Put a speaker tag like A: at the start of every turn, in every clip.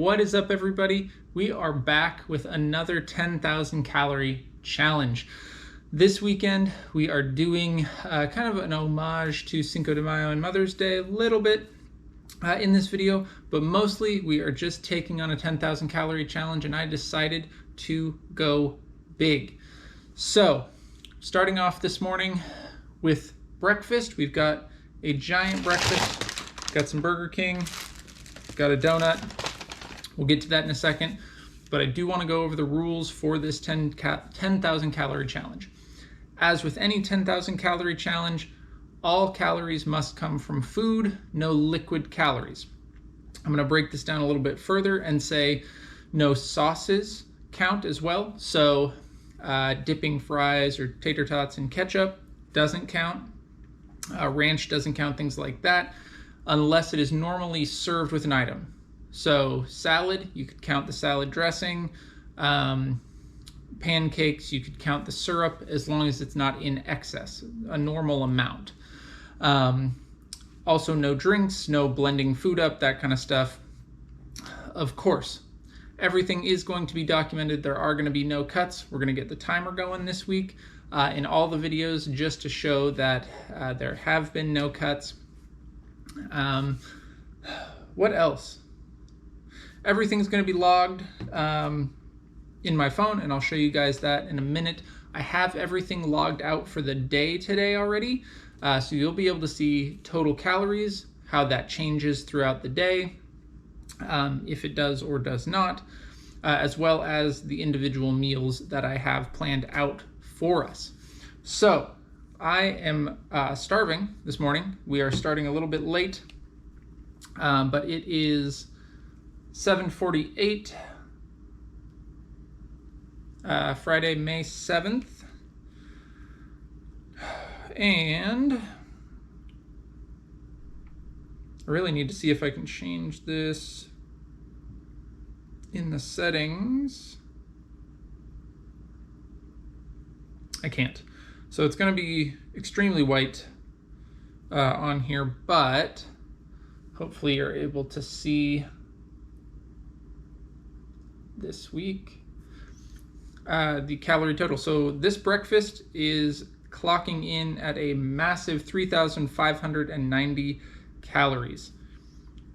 A: what is up, everybody? We are back with another 10,000 calorie challenge. This weekend, we are doing kind of an homage to Cinco de Mayo and Mother's Day a little bit in this video, but mostly we are just taking on a 10,000 calorie challenge, and I decided to go big. So, starting off this morning with breakfast, we've got a giant breakfast, got some Burger King, got a donut. We'll get to that in a second, but I do want to go over the rules for this 10,000 calorie challenge. As with any 10,000 calorie challenge, all calories must come from food, no liquid calories. I'm going to break this down a little bit further and say no sauces count as well. So dipping fries or tater tots in ketchup doesn't count. Ranch doesn't count, things like that, unless it is normally served with an item. So salad, you could count the salad dressing. Pancakes, you could count the syrup as long as it's not in excess, a normal amount. Also no drinks, no blending food up, that kind of stuff. Of course, everything is going to be documented. There are going to be no cuts. We're going to get the timer going this week in all the videos just to show that there have been no cuts. What else? Everything's going to be logged in my phone, and I'll show you guys that in a minute. I have everything logged out for the day today already, so you'll be able to see total calories, how that changes throughout the day, if it does or does not, as well as the individual meals that I have planned out for us. So I am starving this morning. We are starting a little bit late, but it is 7:48, Friday, May 7th. And I really need to see if I can change this in the settings. I can't. So it's going to be extremely white on here, but hopefully you're able to see this week the calorie total. So this breakfast is clocking in at a massive 3,590 calories.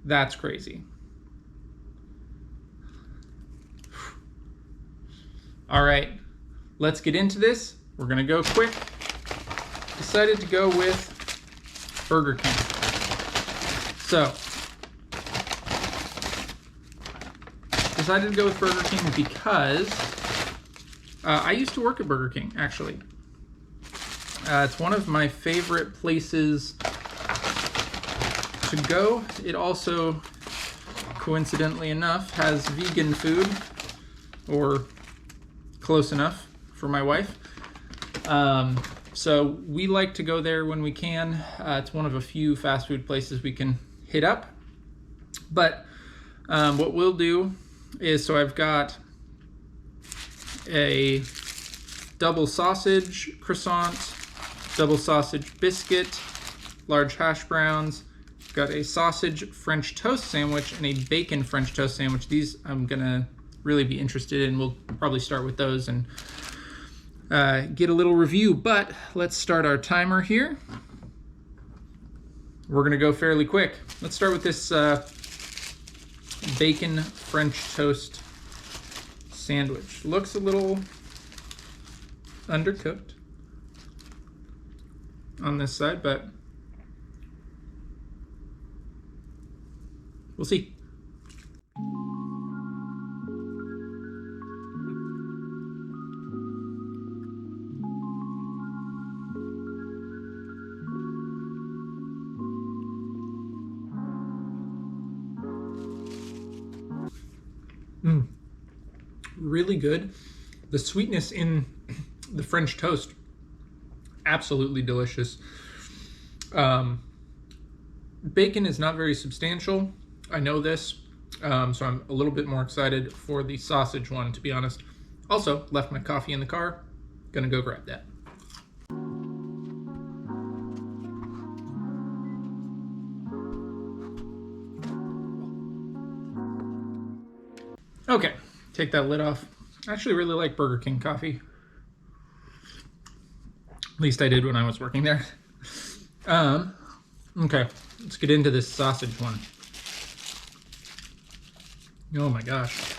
A: That's crazy. All right, let's get into this. We're gonna go quick. Decided to go with Burger King. So, decided to go with Burger King because I used to work at Burger King, actually. It's one of my favorite places to go. It also, coincidentally enough, has vegan food, or close enough for my wife. So we like to go there when we can. It's one of a few fast food places we can hit up. But what we'll do is, so I've got a double sausage croissant, double sausage biscuit, large hash browns, got a sausage French toast sandwich, and a bacon French toast sandwich. These I'm gonna really be interested in. We'll probably start with those and get a little review, but let's start our timer here. We're gonna go fairly quick. Let's start with this bacon French toast sandwich. Looks a little undercooked on this side, but we'll see. Really good. The sweetness in the French toast, absolutely delicious. Bacon is not very substantial. I know this, so I'm a little bit more excited for the sausage one, to be honest. Also, left my coffee in the car. Gonna go grab that. take that lid off. I actually really like Burger King coffee. At least I did when I was working there. Okay, let's get into this sausage one. Oh my gosh.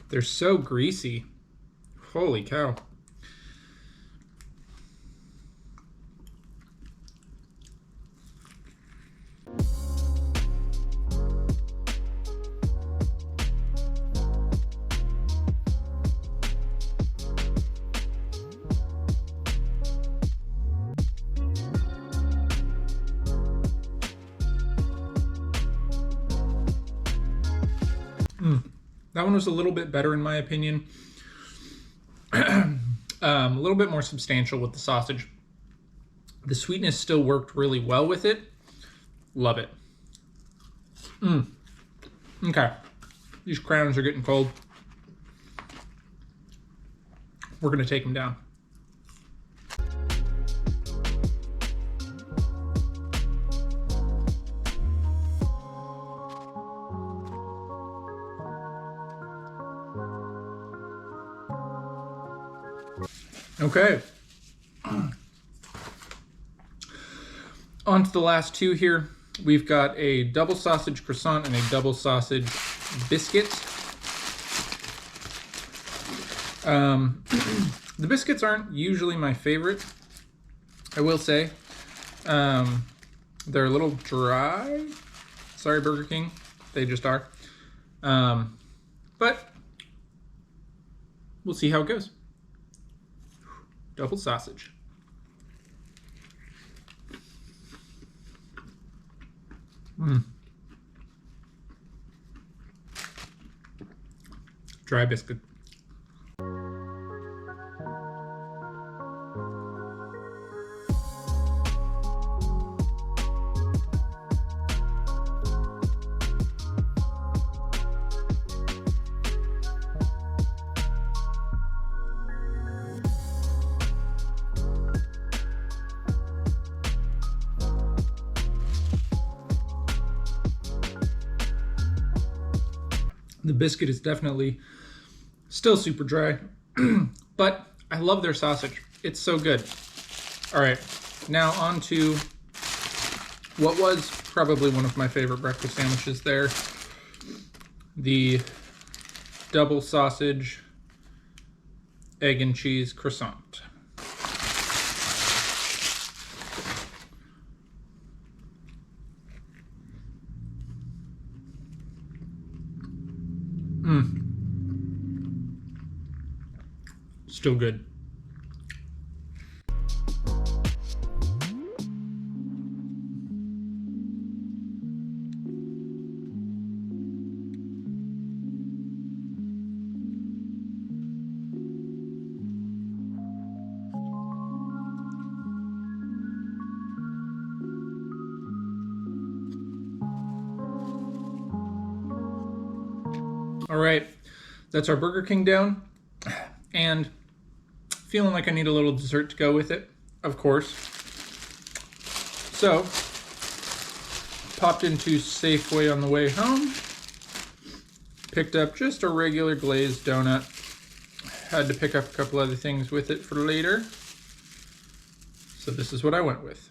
A: They're so greasy. Holy cow. That one was a little bit better in my opinion. A little bit more substantial with the sausage. The sweetness still worked really well with it. Love it. Okay, these crowns are getting cold. We're gonna take them down. Okay. On to the last two here. We've got a double sausage croissant and a double sausage biscuit. The biscuits aren't usually my favorite, I will say. They're a little dry. Sorry, Burger King. They just are. But we'll see how it goes. Double sausage. Dry biscuit. The biscuit is definitely still super dry, but I love their sausage. It's so good. All right, now on to what was probably one of my favorite breakfast sandwiches there. The double sausage, egg and cheese croissant. Still good. All right, that's our Burger King down, and feeling like I need a little dessert to go with it, of course. So, popped into Safeway on the way home, picked up just a regular glazed donut. Had to pick up a couple other things with it for later. So this is what I went with.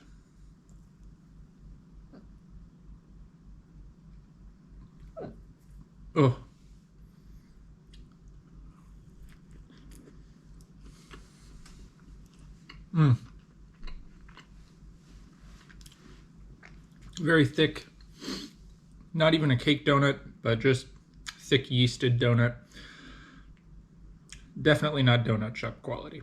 A: Oh. Very thick, not even a cake donut, but just thick yeasted donut. Definitely not donut shop quality.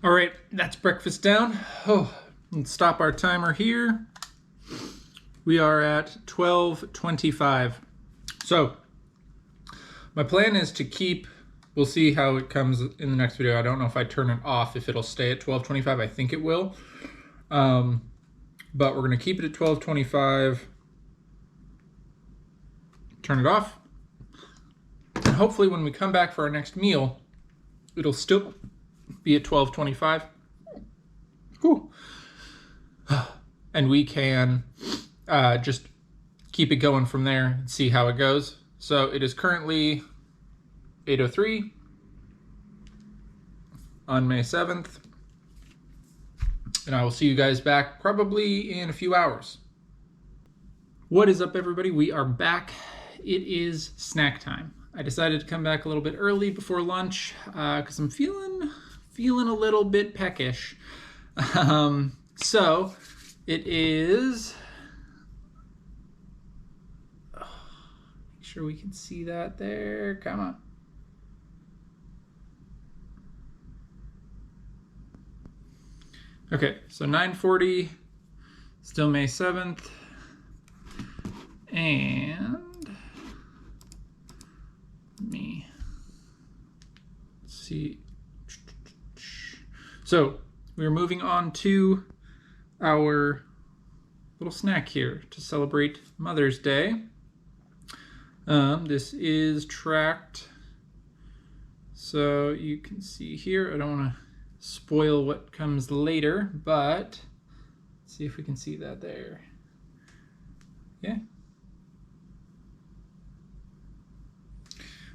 A: All right, that's breakfast down. Oh, let's stop our timer here. We are at 12:25. So my plan is to keep we'll see how it comes in the next video. I don't know if I turn it off, if it'll stay at 1225. I think it will. But we're going to keep it at 1225. Turn it off. And hopefully when we come back for our next meal, it'll still be at 1225. Whew. And we can just keep it going from there and see how it goes. So it is currently 8:03 on May 7th. And I will see you guys back probably in a few hours. What is up, everybody? We are back. It is snack time. I decided to come back a little bit early before lunch because I'm feeling a little bit peckish. So it is. Make sure we can see that there. Come on. Okay, so 9:40, still May 7th, and let's see. So we're moving on to our little snack here to celebrate Mother's Day. This is tracked, so you can see here. I don't want to spoil what comes later, but let's see if we can see that there. Yeah.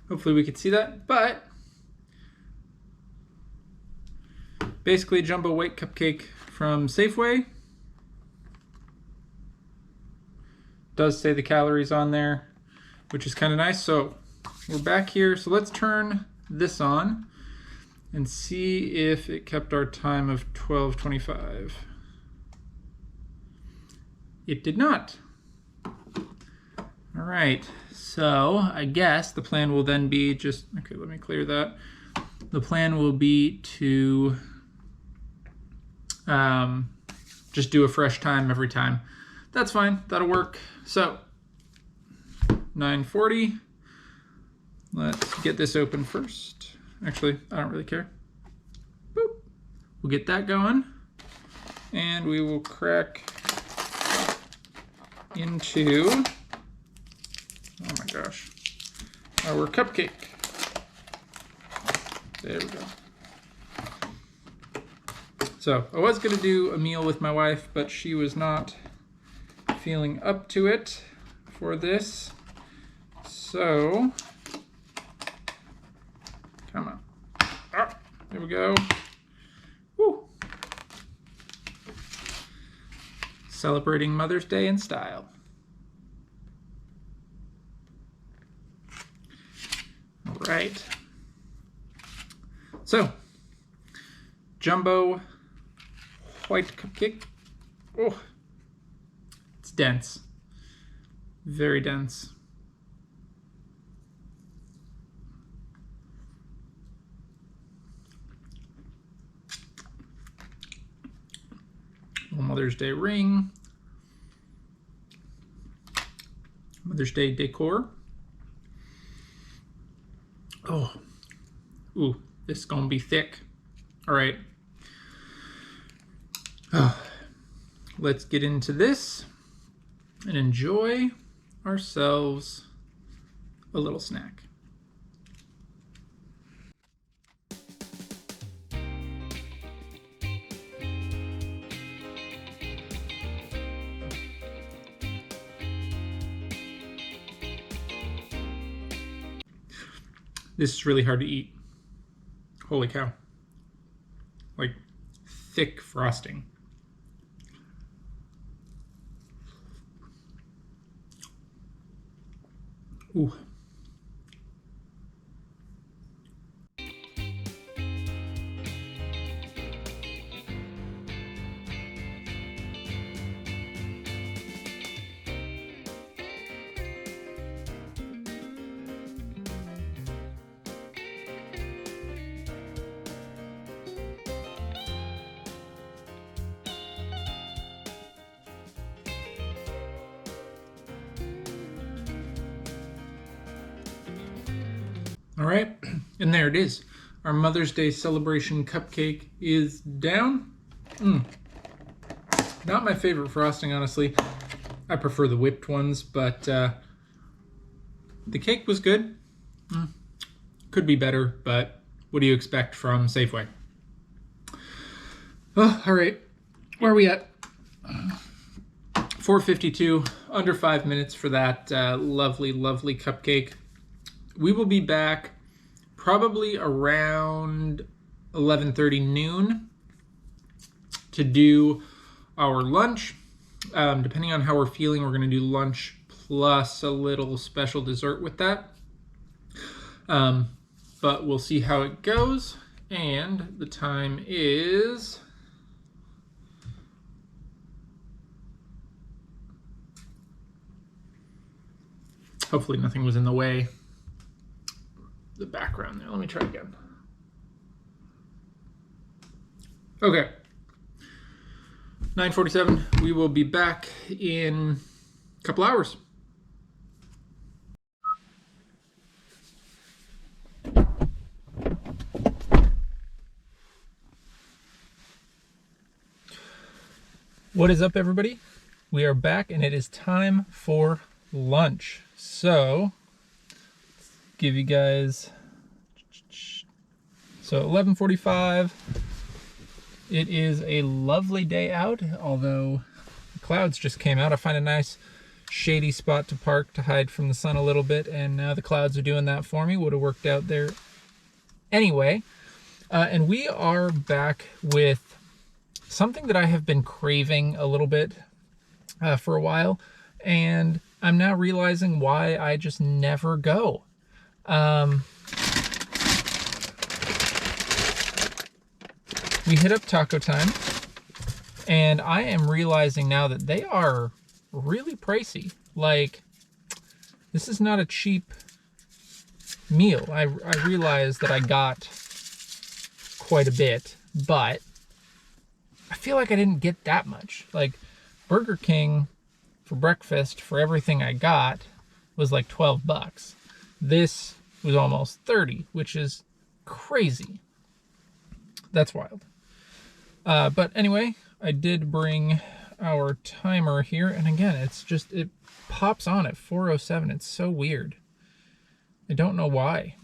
A: Hopefully we could see that, but basically jumbo white cupcake from Safeway. Does say the calories on there, which is kind of nice. So we're back here. So let's turn this on and see if it kept our time of 12:25. It did not. All right, so I guess the plan will then be just, okay, let me clear that. The plan will be to just do a fresh time every time. That's fine, that'll work. So 9:40, let's get this open first. Actually, I don't really care. Boop. We'll get that going. And we will crack into, oh my gosh, our cupcake. There we go. So I was going to do a meal with my wife, but she was not feeling up to it for this. So come on. Ah, there we go. Woo. Celebrating Mother's Day in style. All right. So, jumbo white cupcake. Oh, it's dense. Very dense. Mother's Day ring, Mother's Day decor. Oh, ooh, this is gonna be thick. All right, let's get into this and enjoy ourselves a little snack. This is really hard to eat. Holy cow. Like thick frosting. Ooh. All right, And there it is. Our Mother's Day celebration cupcake is down. Not my favorite frosting, honestly. I prefer the whipped ones, but the cake was good. Could be better, but what do you expect from Safeway? Oh, all right. Where are we at? 4:52, under 5 minutes for that lovely, lovely cupcake. We will be back probably around 11:30 noon to do our lunch. Depending on how we're feeling, we're going to do lunch plus a little special dessert with that. But we'll see how it goes. And the time is... hopefully nothing was in the way. The background there. Let me try again. Okay. 9:47. We will be back in a couple hours. What is up, everybody? We are back and it is time for lunch. So, let's give you guys, so 11:45, it is a lovely day out, although the clouds just came out. I find a nice shady spot to park to hide from the sun a little bit, and now the clouds are doing that for me. Would have worked out there anyway. And we are back with something that I have been craving a little bit for a while, and I'm now realizing why I just never go. We hit up Taco Time, and I am realizing now that they are really pricey. Like, this is not a cheap meal. I realized that I got quite a bit, but I feel like I didn't get that much. Like, Burger King for breakfast for everything I got was like 12 bucks. This was almost 30, which is crazy. That's wild. But anyway, I did bring our timer here, and again, it's just, it pops on at 4:07. It's so weird. I don't know why.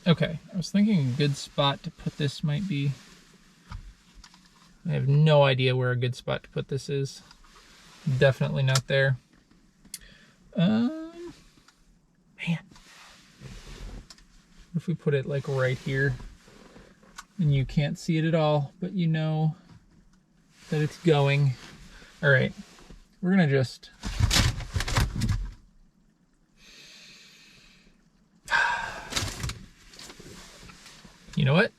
A: Okay, I was thinking a good spot to put this might be, I have no idea where a good spot to put this is. Definitely not there. Man. What if we put it like right here and you can't see it at all, but you know that it's going. All right, we're gonna just, you know what?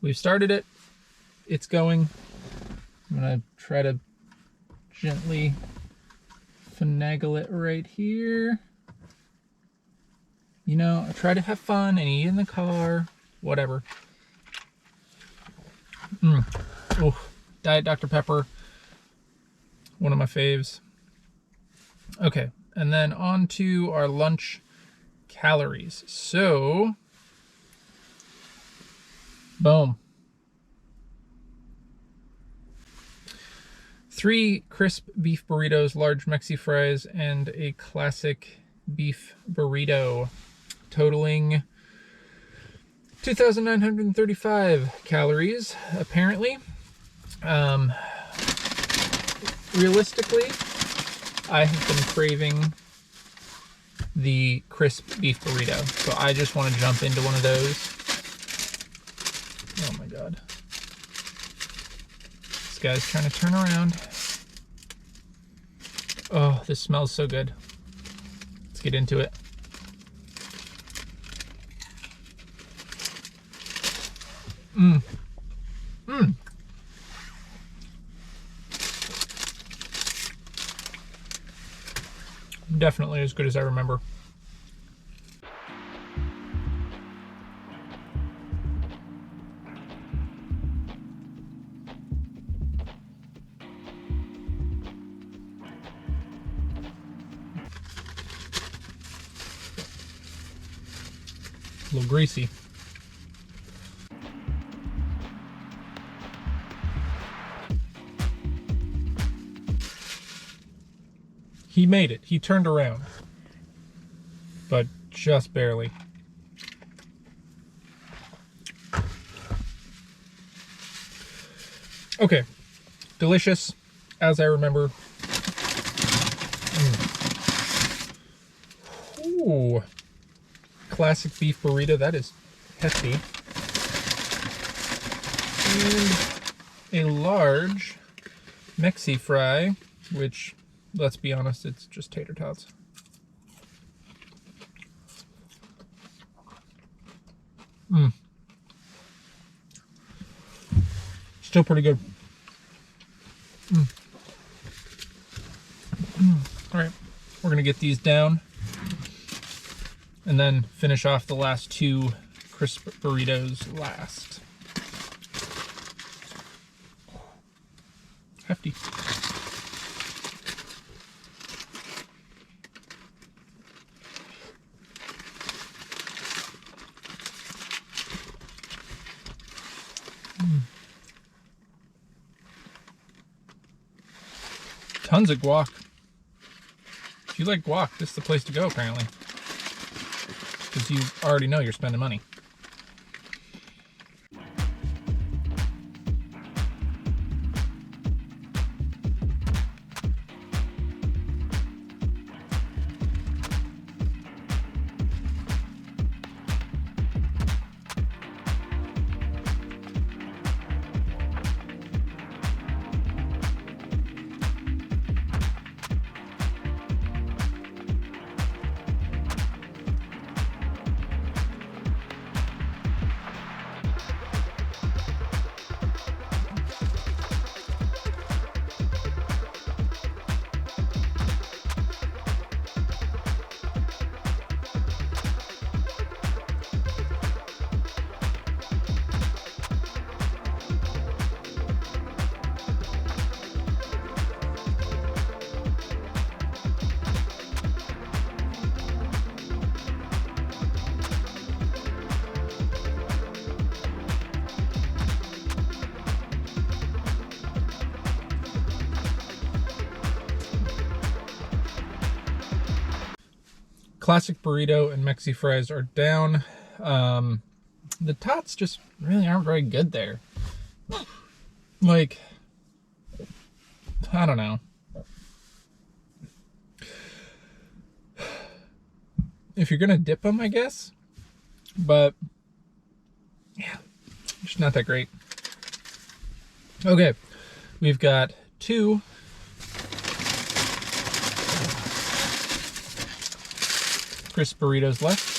A: We've started it. It's going. I'm gonna try to gently finagle it right here. You know, I try to have fun and eat in the car, whatever. Oh, Diet Dr. Pepper, one of my faves. Okay, and then on to our lunch calories. So, boom. 3 crisp beef burritos, large Mexi fries, and a classic beef burrito, totaling 2,935 calories, apparently. Realistically, I have been craving the crisp beef burrito, so I just want to jump into one of those. Oh my god. This guy's trying to turn around. Oh, this smells so good. Let's get into it. Definitely as good as I remember. A little greasy. He made it. He turned around. But just barely. Okay. Delicious, as I remember. Ooh. Classic beef burrito. That is hefty. And a large Mexi fry, which, let's be honest, it's just tater tots. Still pretty good. All right, we're gonna get these down and then finish off the last two crisp burritos last. Hefty. Tons of guac. If you like guac, this is the place to go, apparently. Because you already know you're spending money. Classic burrito and Mexi fries are down. The tots just really aren't very good there. Like, I don't know. If you're gonna dip them, I guess. But, yeah, just not that great. Okay, we've got two crisp burritos left.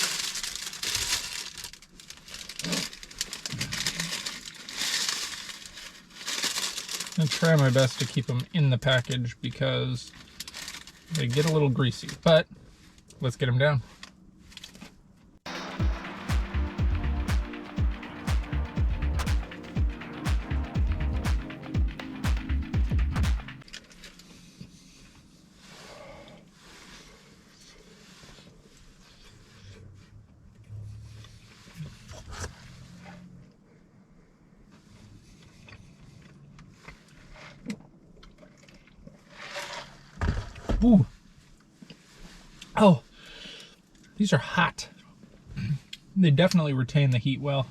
A: I'll try my best to keep them in the package because they get a little greasy, but let's get them down. Ooh. Oh, these are hot. They definitely retain the heat well.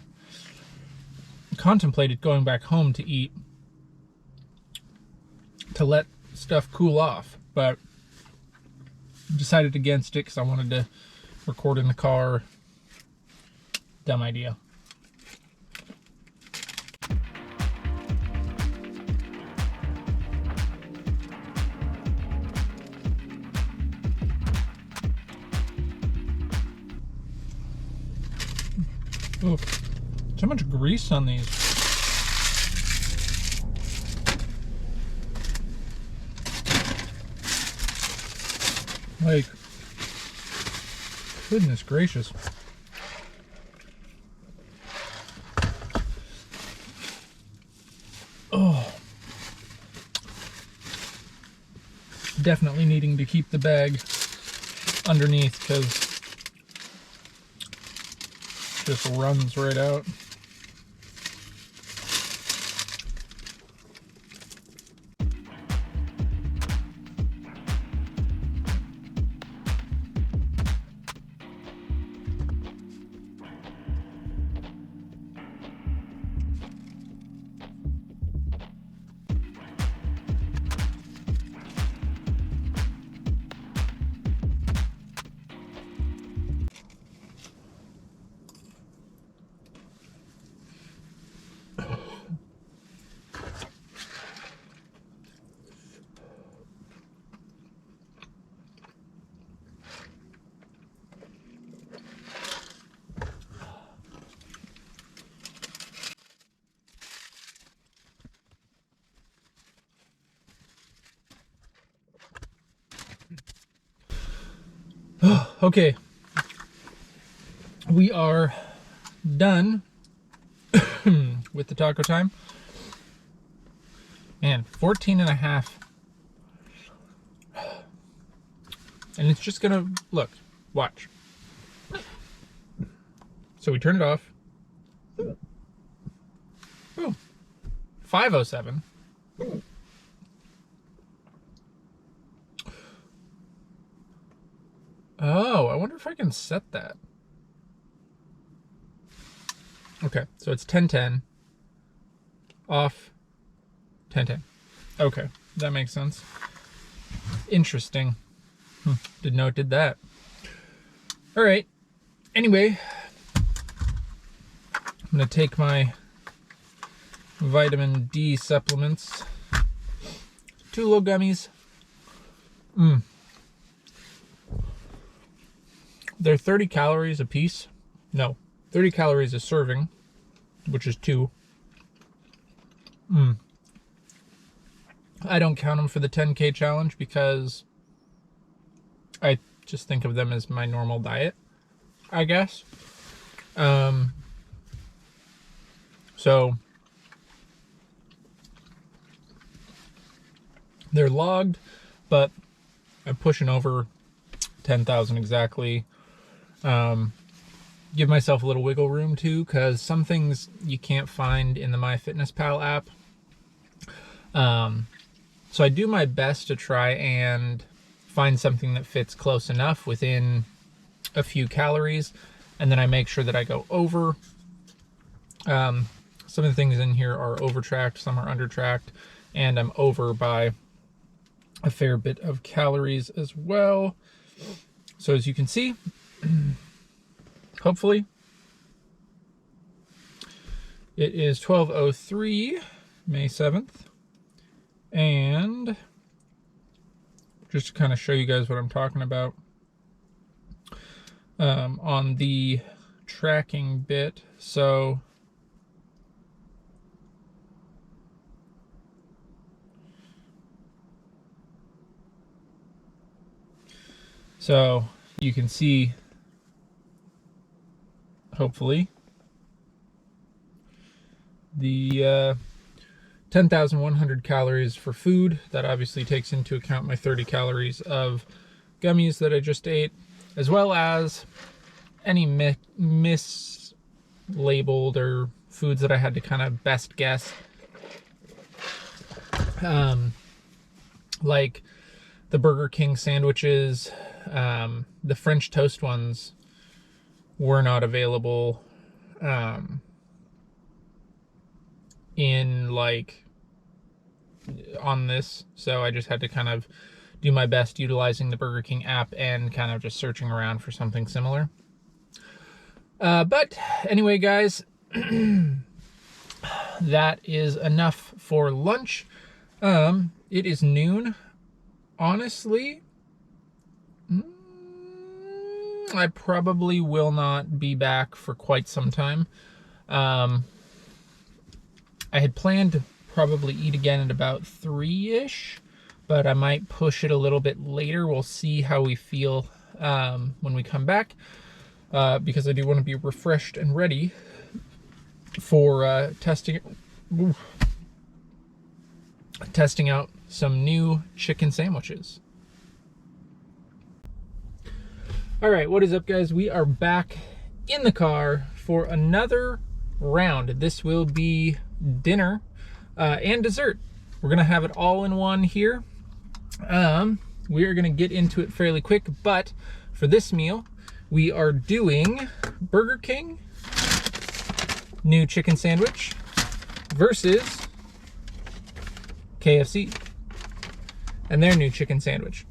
A: I contemplated going back home to eat, to let stuff cool off, but decided against it because I wanted to record in the car. Dumb idea. Ooh, so much grease on these. Like, goodness gracious. Oh. Definitely needing to keep the bag underneath because just runs right out. Okay, we are done with the taco time. Man, 14 and a half. And it's just gonna, look, watch. So we turn it off. Boom. 5:07. Oh, I wonder if I can set that. Okay, so it's 10:10. Off. 10:10. Okay, that makes sense. Interesting. Didn't know it did that. All right. Anyway, I'm gonna take my vitamin D supplements. 2 little gummies. They're 30 calories a piece. No, 30 calories a serving, which is 2. I don't count them for the 10K challenge because I just think of them as my normal diet, I guess. So they're logged, but I'm pushing over 10,000 exactly. Give myself a little wiggle room too, because some things you can't find in the MyFitnessPal app. So I do my best to try and find something that fits close enough within a few calories, and then I make sure that I go over. Some of the things in here are over tracked, some are under tracked, and I'm over by a fair bit of calories as well. So as you can see, hopefully, it is 12:03, May 7th. And just to kind of show you guys what I'm talking about, on the tracking bit. So you can see, hopefully, the 10,100 calories for food. That obviously takes into account my 30 calories of gummies that I just ate, as well as any mislabeled or foods that I had to kind of best guess. Like the Burger King sandwiches, the French toast ones were not available in like on this, so I just had to kind of do my best utilizing the Burger King app and kind of just searching around for something similar. But anyway, guys, that is enough for lunch. It is noon. Honestly, I probably will not be back for quite some time. I had planned to probably eat again at about 3-ish, but I might push it a little bit later. We'll see how we feel when we come back, because I do want to be refreshed and ready for testing out some new chicken sandwiches. All right, what is up, guys? We are back in the car for another round. This will be dinner and dessert. We're gonna have it all in one here. We are gonna get into it fairly quick, but for this meal, we are doing Burger King new chicken sandwich versus KFC and their new chicken sandwich.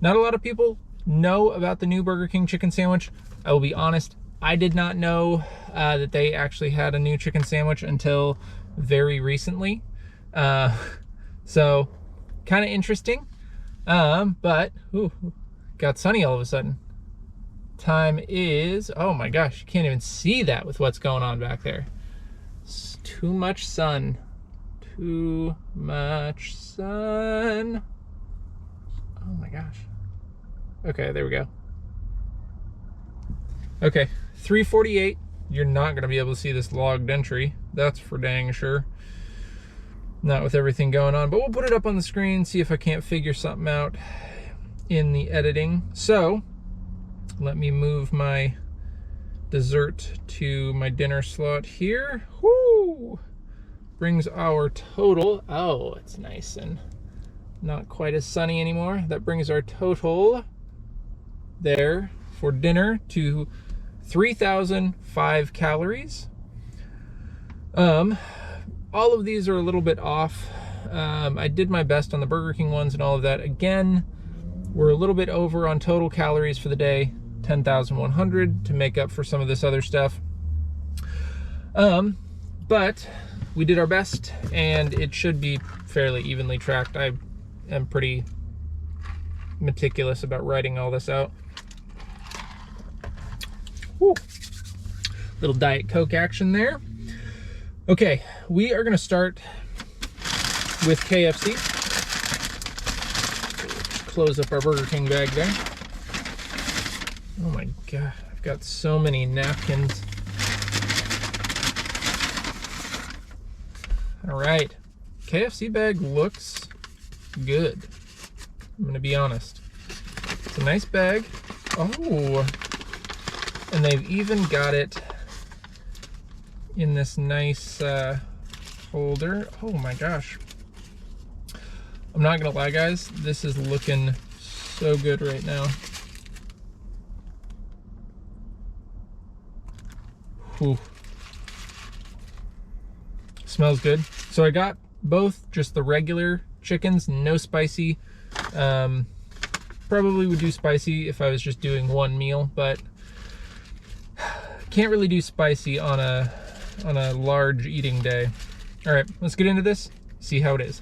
A: Not a lot of people know about the new Burger King chicken sandwich. I will be honest, I did not know that they actually had a new chicken sandwich until very recently. So kind of interesting. But ooh, got sunny all of a sudden. Time is, oh my gosh, you can't even see that with what's going on back there. It's too much sun. Too much sun. Oh my gosh. Okay, there we go. Okay, 3:48. You're not going to be able to see this logged entry. That's for dang sure. Not with everything going on, but we'll put it up on the screen, see if I can't figure something out in the editing. So, let me move my dessert to my dinner slot here. Whoo! Brings our total, oh, it's nice and not quite as sunny anymore. That brings our total there for dinner to 3,005 calories. All of these are a little bit off. I did my best on the Burger King ones and all of that. Again, we're a little bit over on total calories for the day, 10,100 to make up for some of this other stuff. But we did our best and it should be fairly evenly tracked. I am pretty meticulous about writing all this out. Woo. Little Diet Coke action there. Okay, we are gonna start with KFC. Close up our Burger King bag there. Oh my God, I've got so many napkins. All right, KFC bag looks good. I'm gonna be honest. It's a nice bag. Oh, and they've even got it in this nice holder. Oh my gosh. I'm not gonna lie, guys. This is looking so good right now. Whew. Smells good. So I got both just the regular chickens, no spicy. Probably would do spicy if I was just doing one meal, but can't really do spicy on a large eating day. All right, let's get into this, see how it is.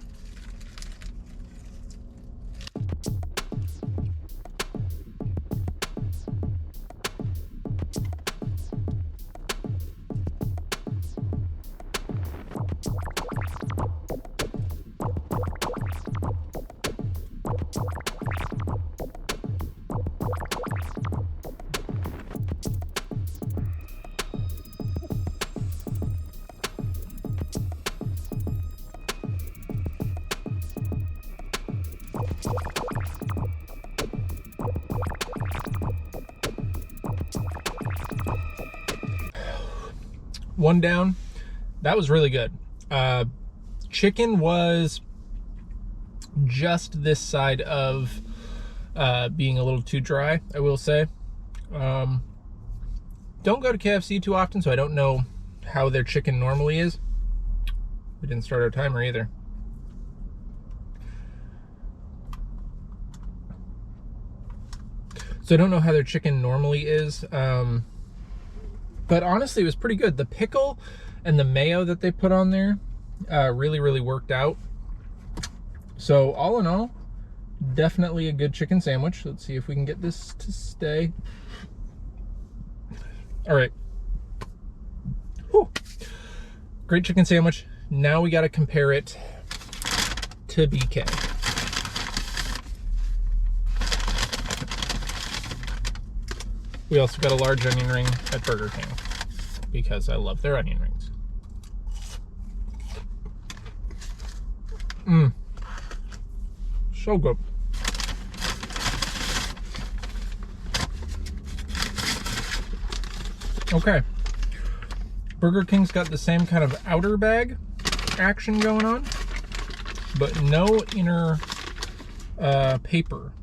A: One down. That was really good. Chicken was just this side of being a little too dry, I will say. Don't go to KFC too often, so I don't know how their chicken normally is. We didn't start our timer either. So I don't know how their chicken normally is. But honestly, it was pretty good. The pickle and the mayo that they put on there really, really worked out. So all in all, definitely a good chicken sandwich. Let's see if we can get this to stay. All right. Whew. Great chicken sandwich. Now we got to compare it to BK. We also got a large onion ring at Burger King because I love their onion rings. So good. Okay. Burger King's got the same kind of outer bag action going on, but no inner paper.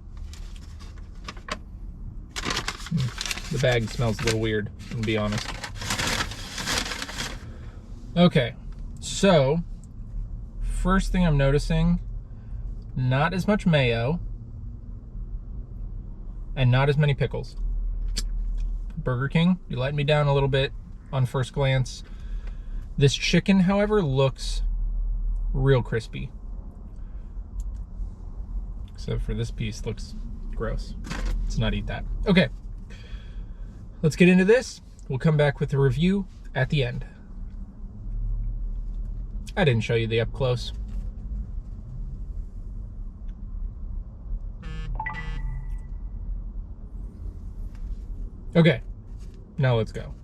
A: The bag smells a little weird, to be honest. Okay, so first thing I'm noticing, not as much mayo and not as many pickles. Burger King, you let me down a little bit on first glance. This chicken, however, looks real crispy. Except for this piece looks gross. Let's not eat that. Okay, let's get into this. We'll come back with a review at the end. I didn't show you the up close. Okay, now let's go.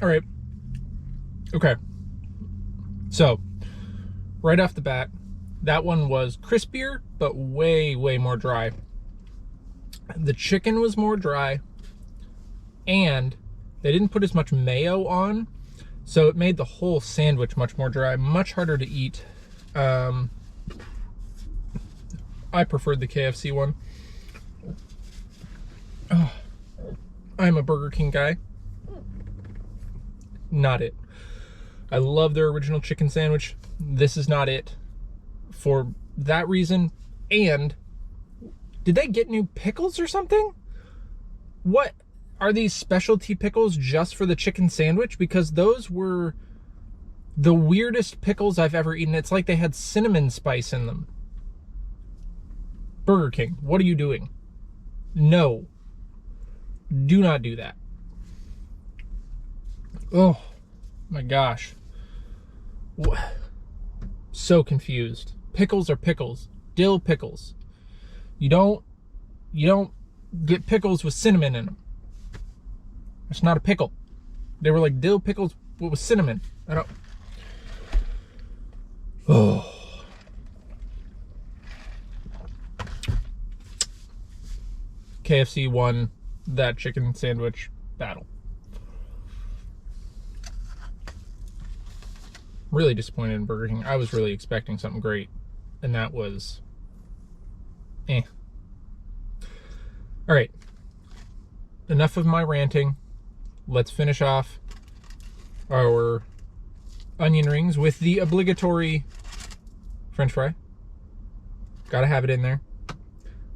A: All right. Okay. So, right off the bat, that one was crispier, but way, way more dry. The chicken was more dry, and they didn't put as much mayo on, so it made the whole sandwich much more dry, much harder to eat. I preferred the KFC one. Oh, I'm a Burger King guy. Not it. I love their original chicken sandwich. This is not it for that reason. And did they get new pickles or something? What are these specialty pickles just for the chicken sandwich? Because those were the weirdest pickles I've ever eaten. It's like they had cinnamon spice in them. Burger King, what are you doing? No. Do not do that. Oh my gosh. So confused. Pickles are pickles. Dill pickles. You don't get pickles with cinnamon in them. It's not a pickle. They were like dill pickles with cinnamon. I don't. Oh. KFC won that chicken sandwich battle. Really disappointed in Burger King. I was really expecting something great, and that was eh. All right, enough of my ranting. Let's finish off our onion rings with the obligatory French fry. Gotta have it in there.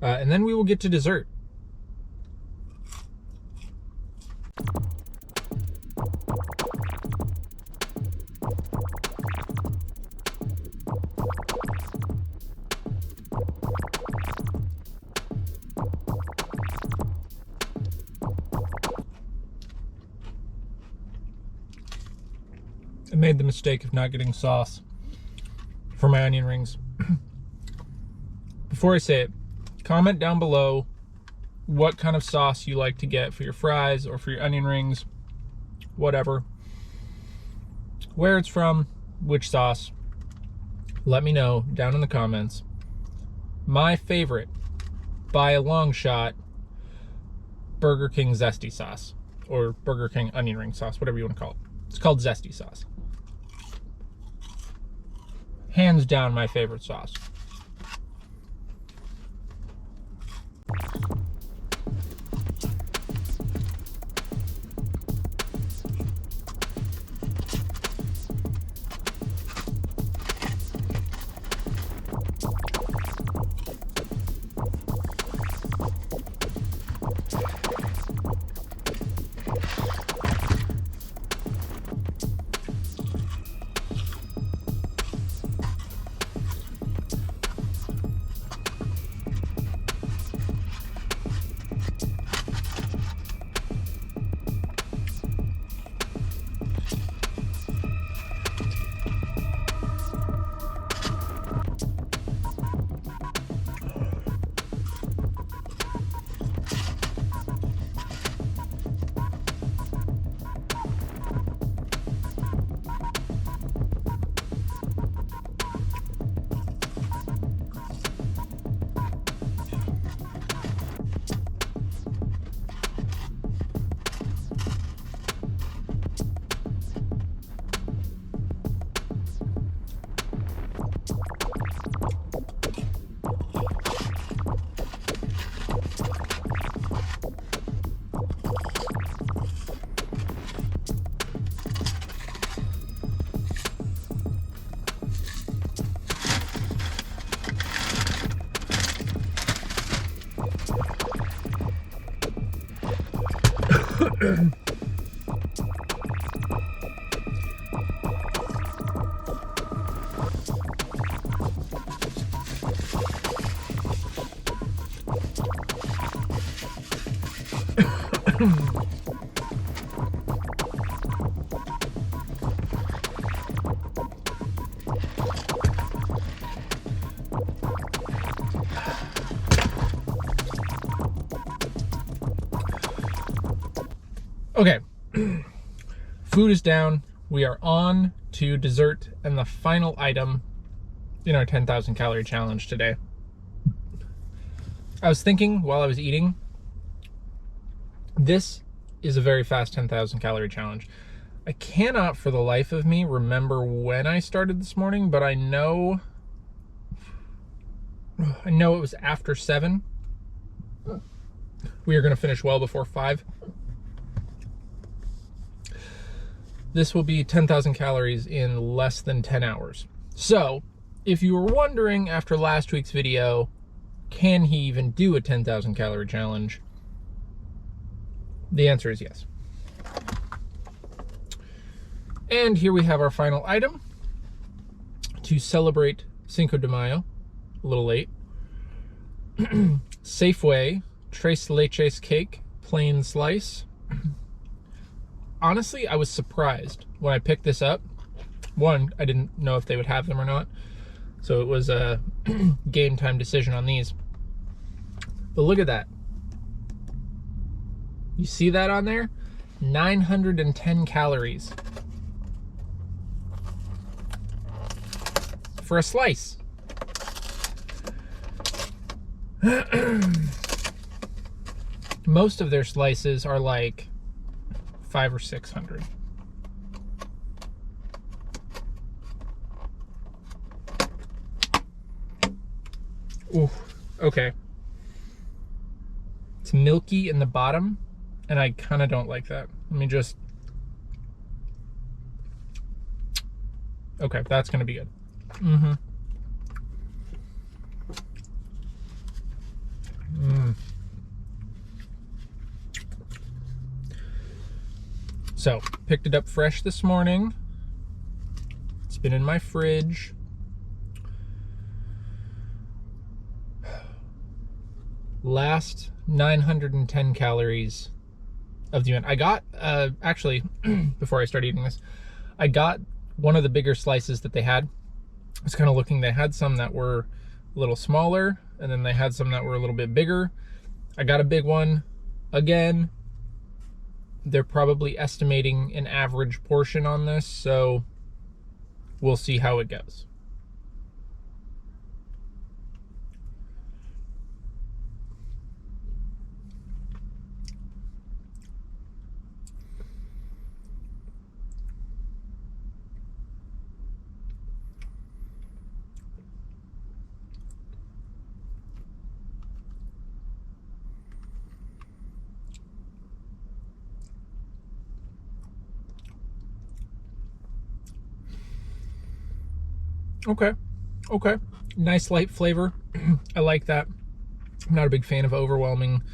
A: And then we will get to dessert. I made the mistake of not getting sauce for my onion rings. Before I say it, comment down below what kind of sauce you like to get for your fries or for your onion rings, whatever. Where it's from, which sauce. Let me know down in the comments. My favorite, by a long shot, Burger King zesty sauce, or Burger King onion ring sauce, whatever you want to call it. It's called zesty sauce. Hands down my favorite sauce. Okay, food is down. We are on to dessert and the final item in our 10,000 calorie challenge today. I was thinking while I was eating, this is a very fast 10,000 calorie challenge. I cannot for the life of me remember when I started this morning, but I know it was after 7. We are going to finish well before 5. This will be 10,000 calories in less than 10 hours. So, if you were wondering after last week's video, can he even do a 10,000 calorie challenge? The answer is yes. And here we have our final item to celebrate Cinco de Mayo. A little late. Safeway Tres Leches cake, plain slice. Honestly, I was surprised when I picked this up. One, I didn't know if they would have them or not, so it was a game time decision on these. But look at that. You see that on there? 910 calories for a slice. Most of their slices are like 500 or 600. Ooh, okay. It's milky in the bottom, and I kind of don't like that. Let me just... Okay, that's gonna be good. Mm-hmm. So, picked it up fresh this morning. It's been in my fridge. Last 910 calories of the event. I got, actually, before I started eating this, I got one of the bigger slices that they had. I was kind of looking, they had some that were a little smaller, and then they had some that were a little bit bigger. I got a big one. Again, they're probably estimating an average portion on this, so we'll see how it goes. Okay. Nice light flavor. I like that. I'm not a big fan of overwhelming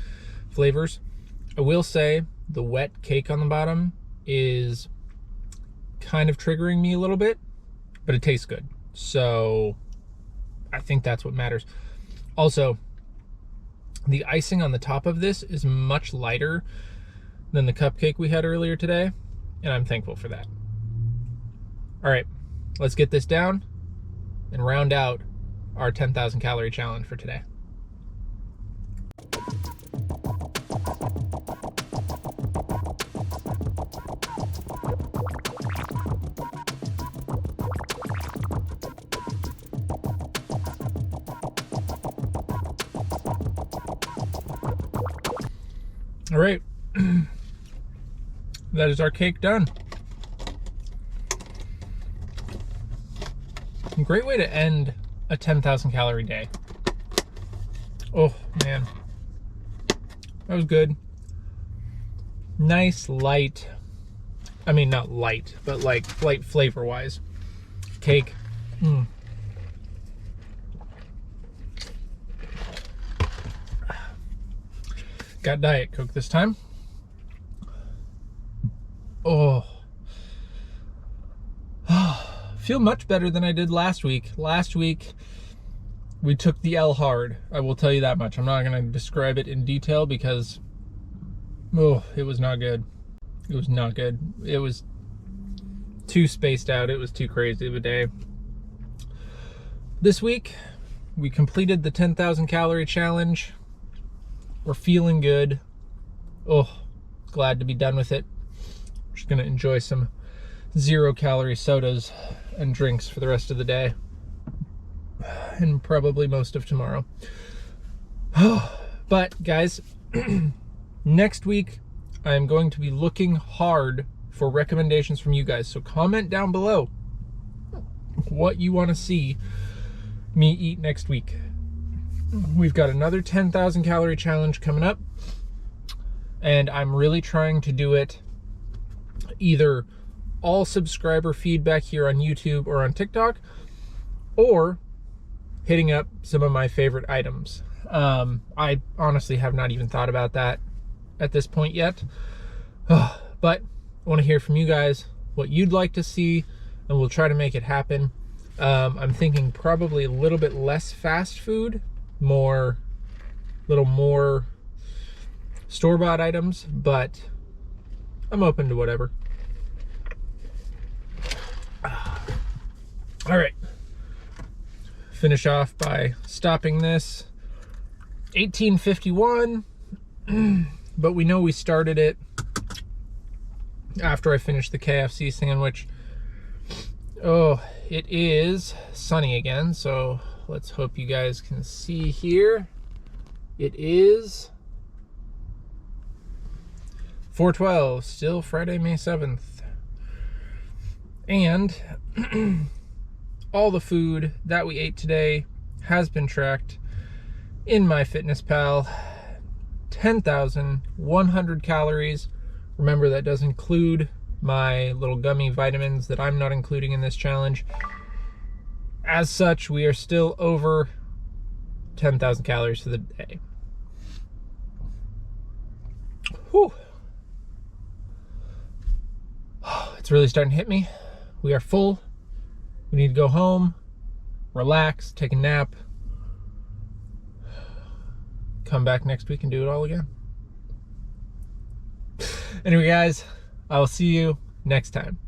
A: flavors. I will say the wet cake on the bottom is kind of triggering me a little bit, but it tastes good. So I think that's what matters. Also, the icing on the top of this is much lighter than the cupcake we had earlier today, and I'm thankful for that. All right, let's get this down and round out our 10,000 calorie challenge for today. All right, that is our cake done. Great way to end a 10,000 calorie day. Oh man, that was good. Nice light, I mean not light, but like light flavor wise cake. Got Diet Coke this time. Oh. Feel much better than I did last week. Last week, we took the L hard. I will tell you that much. I'm not going to describe it in detail because, it was not good. It was not good. It was too spaced out. It was too crazy of a day. This week, we completed the 10,000 calorie challenge. We're feeling good. Glad to be done with it. Just going to enjoy some 0 calorie sodas and drinks for the rest of the day. And probably most of tomorrow. But guys, next week I'm going to be looking hard for recommendations from you guys. So comment down below what you want to see me eat next week. We've got another 10,000 calorie challenge coming up, and I'm really trying to do it either all subscriber feedback here on YouTube or on TikTok, or hitting up some of my favorite items. I honestly have not even thought about that at this point yet. But I want to hear from you guys what you'd like to see, and we'll try to make it happen. I'm thinking probably a little bit less fast food, little more store-bought items, but I'm open to whatever. All right. Finish off by stopping this. 1851, but we know we started it after I finished the KFC sandwich. It is sunny again, so let's hope you guys can see here. It is 4/12, still Friday, May 7th. And all the food that we ate today has been tracked in MyFitnessPal. 10,100 calories. Remember, that does include my little gummy vitamins that I'm not including in this challenge. As such, we are still over 10,000 calories for the day. Whew. It's really starting to hit me. We are full. We need to go home, relax, take a nap, come back next week and do it all again. Anyway, guys, I will see you next time.